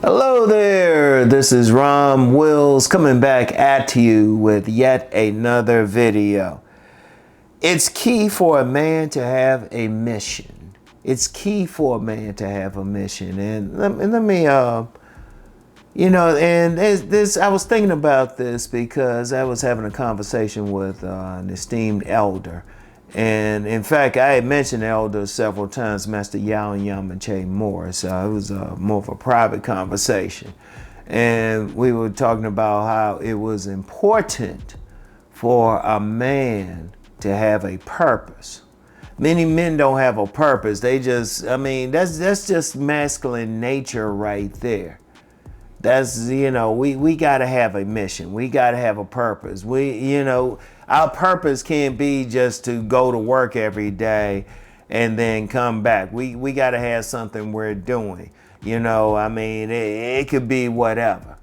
Hello there, this is Rom Wills coming back at you with yet another video. It's key for a man to have a mission. It's key for a man to have a mission. And let me and this I was thinking about this because I was having a conversation with an esteemed elder. And in fact, I had mentioned elder several times, Master Yao and Yamache Moore. So it was more of a private conversation. And we were talking about how it was important for a man to have a purpose. Many men don't have a purpose. They just, that's just masculine nature right there. That's, we got to have a mission. We got to have a purpose. Our purpose can't be just to go to work every day and then come back. We got to have something we're doing. It could be whatever.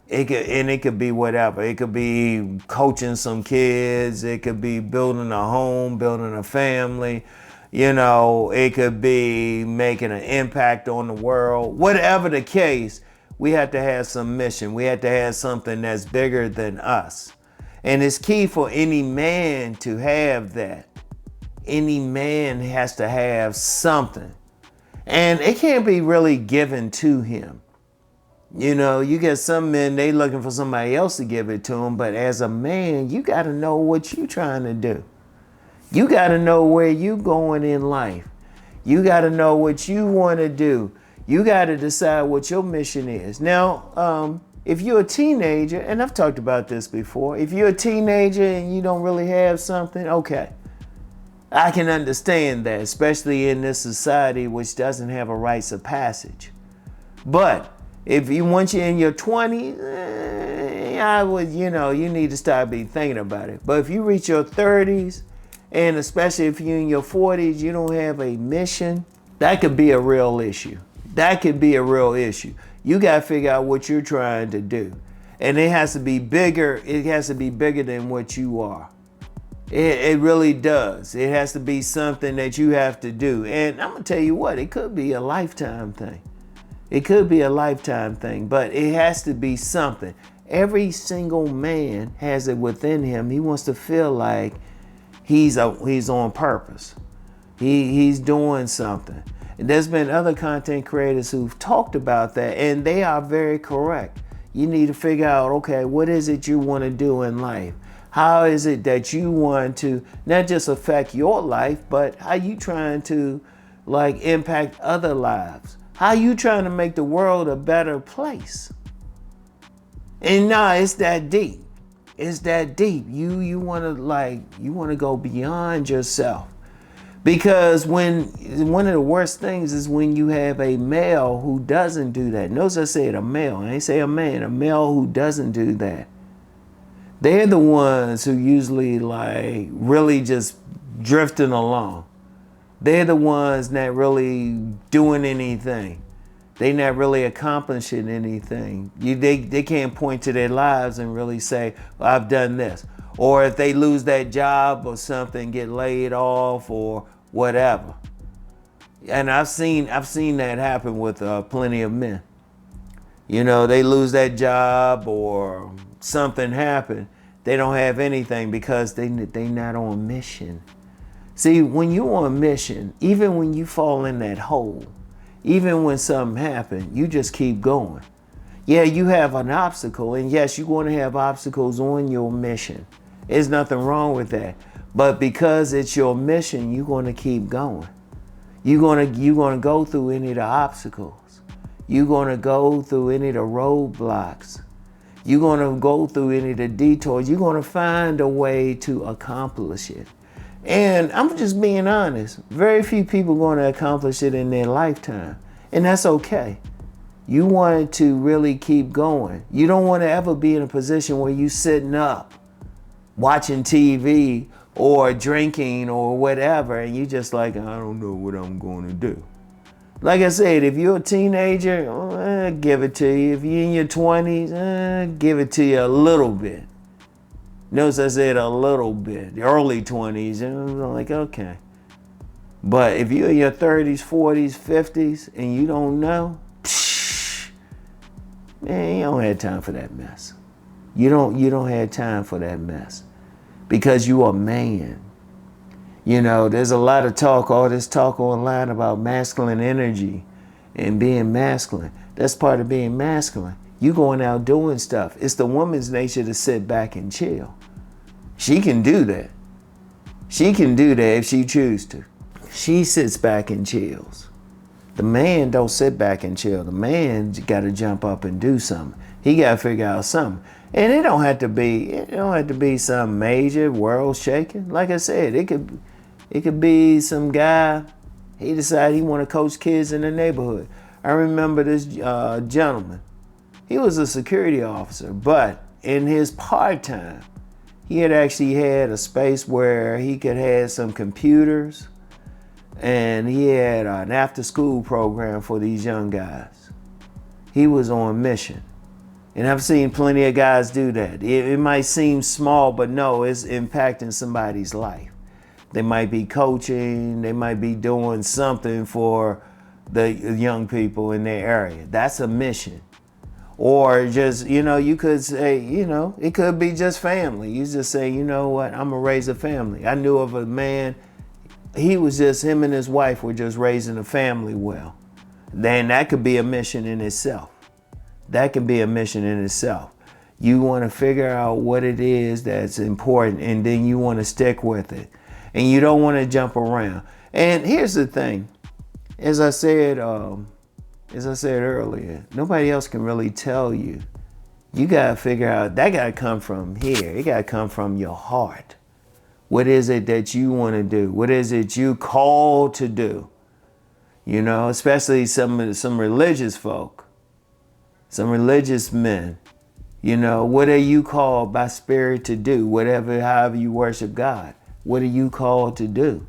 It could be whatever. It could be coaching some kids. It could be building a home, building a family. It could be making an impact on the world. Whatever the case, we have to have some mission. We have to have something that's bigger than us. And it's key for any man to have that. Any man has to have something. And it can't be really given to him. You get some men, they looking for somebody else to give it to them. But as a man, you got to know what you trying to do. You got to know where you going in life. You got to know what you want to do. You got to decide what your mission is. Now, if you're a teenager, and I've talked about this before, if you're a teenager and you don't really have something, okay. I can understand that, especially in this society which doesn't have a rites of passage. But once you're in your 20s, I would, you need to start thinking about it. But if you reach your 30s, and especially if you're in your 40s, you don't have a mission, that could be a real issue. That could be a real issue. You got to figure out what you're trying to do. And it has to be bigger. It has to be bigger than what you are. It really does. It has to be something that you have to do. And I'm going to tell you what, it could be a lifetime thing. It could be a lifetime thing, but it has to be something. Every single man has it within him. He wants to feel like he's on purpose. He's doing something. And there's been other content creators who've talked about that, and they are very correct. You need to figure out, okay, what is it you want to do in life? How is it that you want to not just affect your life, but how you trying to impact other lives? How you trying to make the world a better place? And it's that deep. It's that deep. You want to go beyond yourself. Because one of the worst things is when you have a male who doesn't do that. Notice I said a male. I ain't say a man. A male who doesn't do that. They're the ones who usually really just drifting along. They're the ones not really doing anything. They not really accomplishing anything. They can't point to their lives and really say, well, I've done this. Or if they lose that job or something, get laid off or whatever. And I've seen that happen with plenty of men. They lose that job or something happen. They don't have anything because they not on mission. See, when you're on mission, even when you fall in that hole, even when something happens, you just keep going. Yeah, you have an obstacle, and yes, you're going to have obstacles on your mission. There's nothing wrong with that. But because it's your mission, you're going to keep going. You're going to go through any of the obstacles. You're going to go through any of the roadblocks. You're going to go through any of the detours. You're going to find a way to accomplish it. And I'm just being honest. Very few people are going to accomplish it in their lifetime. And that's okay. You want to really keep going. You don't want to ever be in a position where you're sitting up, watching TV or drinking or whatever, and you just I don't know what I'm going to do. Like I said, if you're a teenager, give it to you. If you're in your 20s, give it to you a little bit. Notice I said a little bit, the early 20s, and I'm okay. But if you're in your 30s, 40s, 50s, and you don't know, Man, you don't have time for that mess. You don't have time for that mess because you are a man. You know, there's a lot of talk, all this talk online about masculine energy and being masculine. That's part of being masculine. You going out doing stuff. It's the woman's nature to sit back and chill. She can do that. She can do that if she chooses to. She sits back and chills. The man don't sit back and chill. The man got to jump up and do something. He got to figure out something. And it don't have to be some major world shaking. Like I said, it could be some guy, he decided he want to coach kids in the neighborhood. I remember this gentleman. He was a security officer, but in his part-time, he had actually had a space where he could have some computers, and he had an after-school program for these young guys. He was on mission. And I've seen plenty of guys do that. It might seem small, but no, it's impacting somebody's life. They might be coaching, they might be doing something for the young people in their area. That's a mission. Or just, you could say, it could be just family. You just say, you know what, I'm gonna raise a family. I knew of a man, him and his wife were just raising a family well. Then that could be a mission in itself. That can be a mission in itself. You wanna figure out what it is that's important, and then you wanna stick with it. And you don't want to jump around. And here's the thing, as I said earlier, nobody else can really tell you. You got to figure out, that got to come from here. It got to come from your heart. What is it that you want to do? What is it you called to do? Especially some religious folk, some religious men. What are you called by spirit to do? However you worship God. What are you called to do?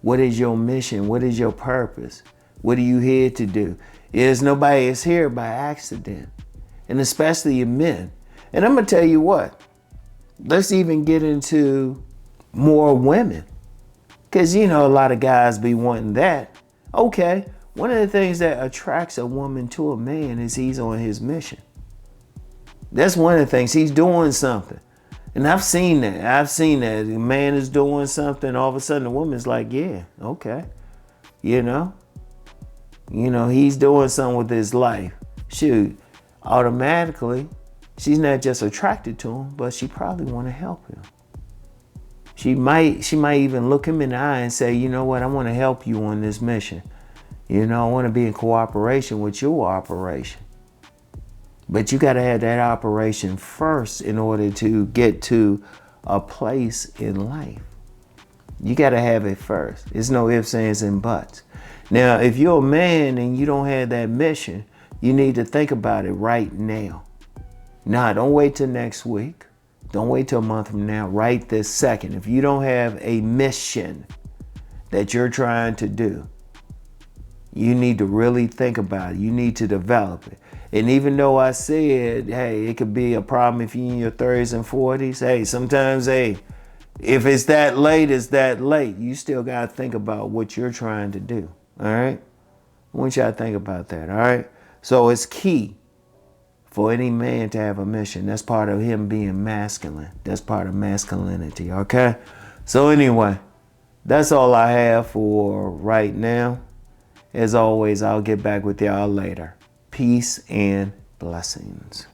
What is your mission? What is your purpose? What are you here to do? Nobody is here by accident, and especially men. And I'm gonna tell you what, let's even get into more women, because a lot of guys be wanting that. Okay, one of the things that attracts a woman to a man is he's on his mission. That's one of the things, he's doing something. And I've seen that. A man is doing something, all of a sudden the woman's like, yeah, okay. He's doing something with his life. Shoot, automatically, she's not just attracted to him, but she probably want to help him. She might even look him in the eye and say, you know what, I want to help you on this mission. I want to be in cooperation with your operation. But you got to have that operation first in order to get to a place in life. You got to have it first. There's no ifs, ands, and buts. Now, if you're a man and you don't have that mission, you need to think about it right now. Nah, don't wait till next week. Don't wait till a month from now. Right this second. If you don't have a mission that you're trying to do, you need to really think about it. You need to develop it. And even though I said, hey, it could be a problem if you're in your 30s and 40s, hey, sometimes, if it's that late, it's that late. You still got to think about what you're trying to do, all right? I want y'all to think about that, all right? So it's key for any man to have a mission. That's part of him being masculine. That's part of masculinity, okay? So anyway, that's all I have for right now. As always, I'll get back with y'all later. Peace and blessings.